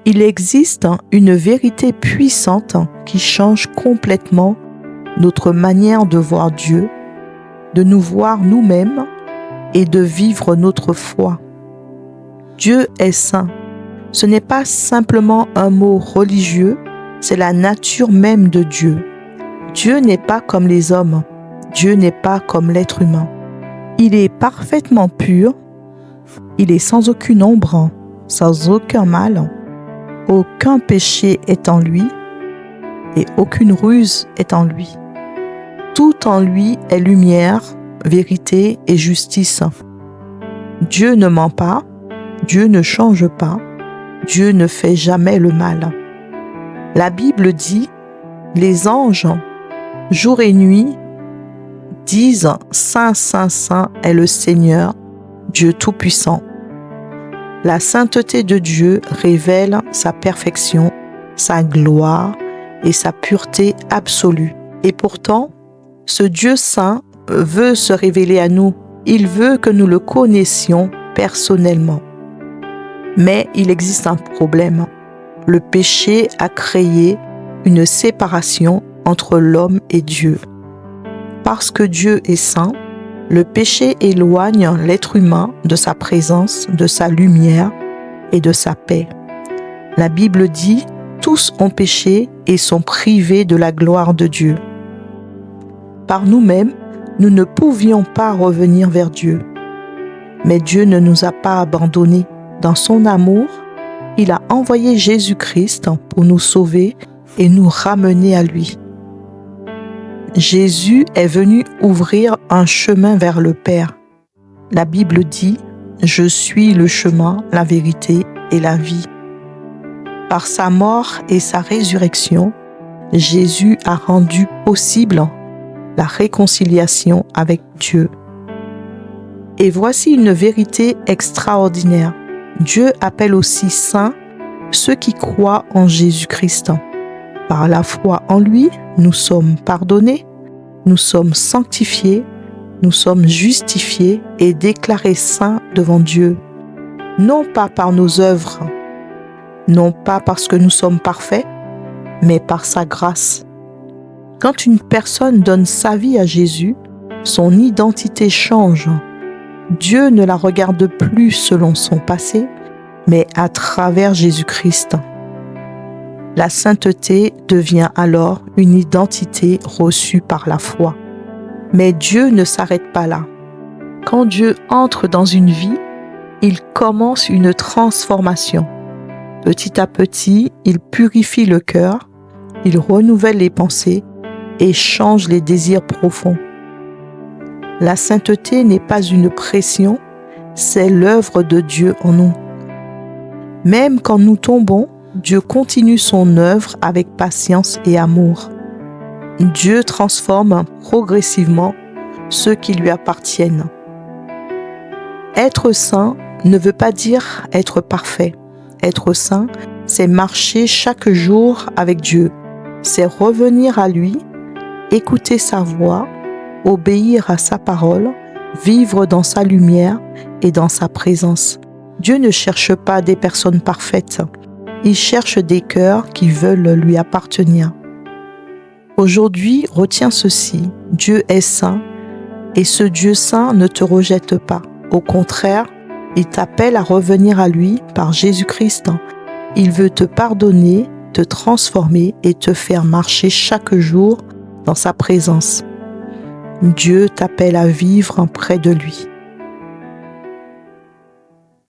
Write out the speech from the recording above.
Il existe une vérité puissante qui change complètement notre manière de voir Dieu, de nous voir nous-mêmes et de vivre notre foi. Dieu est saint. Ce n'est pas simplement un mot religieux, c'est la nature même de Dieu. Dieu n'est pas comme les hommes. Dieu n'est pas comme l'être humain. Il est parfaitement pur. Il est sans aucune ombre, sans aucun mal. Aucun péché est en lui et aucune ruse est en lui. Tout en lui est lumière, vérité et justice. Dieu ne ment pas, Dieu ne change pas, Dieu ne fait jamais le mal. La Bible dit, les anges, jour et nuit, disent « Saint, Saint, Saint est le Seigneur, Dieu Tout-Puissant ». La sainteté de Dieu révèle sa perfection, sa gloire et sa pureté absolue. Et pourtant, ce Dieu saint veut se révéler à nous. Il veut que nous le connaissions personnellement. Mais il existe un problème. Le péché a créé une séparation entre l'homme et Dieu. Parce que Dieu est saint, le péché éloigne l'être humain de sa présence, de sa lumière et de sa paix. La Bible dit « Tous ont péché et sont privés de la gloire de Dieu ». Par nous-mêmes, nous ne pouvions pas revenir vers Dieu. Mais Dieu ne nous a pas abandonnés. Dans son amour, il a envoyé Jésus-Christ pour nous sauver et nous ramener à lui. Jésus est venu ouvrir un chemin vers le Père. La Bible dit « Je suis le chemin, la vérité et la vie ». Par sa mort et sa résurrection, Jésus a rendu possible la réconciliation avec Dieu. Et voici une vérité extraordinaire. Dieu appelle aussi saints ceux qui croient en Jésus-Christ. Par la foi en lui, nous sommes pardonnés, nous sommes sanctifiés, nous sommes justifiés et déclarés saints devant Dieu. Non pas par nos œuvres, non pas parce que nous sommes parfaits, mais par sa grâce. Quand une personne donne sa vie à Jésus, son identité change. Dieu ne la regarde plus selon son passé, mais à travers Jésus-Christ. La sainteté devient alors une identité reçue par la foi. Mais Dieu ne s'arrête pas là. Quand Dieu entre dans une vie, il commence une transformation. Petit à petit, il purifie le cœur, il renouvelle les pensées et change les désirs profonds. La sainteté n'est pas une pression, c'est l'œuvre de Dieu en nous. Même quand nous tombons, Dieu continue son œuvre avec patience et amour. Dieu transforme progressivement ceux qui lui appartiennent. Être saint ne veut pas dire être parfait. Être saint, c'est marcher chaque jour avec Dieu. C'est revenir à lui, écouter sa voix, obéir à sa parole, vivre dans sa lumière et dans sa présence. Dieu ne cherche pas des personnes parfaites. Il cherche des cœurs qui veulent lui appartenir. Aujourd'hui, retiens ceci, Dieu est saint et ce Dieu saint ne te rejette pas. Au contraire, il t'appelle à revenir à lui par Jésus-Christ. Il veut te pardonner, te transformer et te faire marcher chaque jour dans sa présence. Dieu t'appelle à vivre près de lui.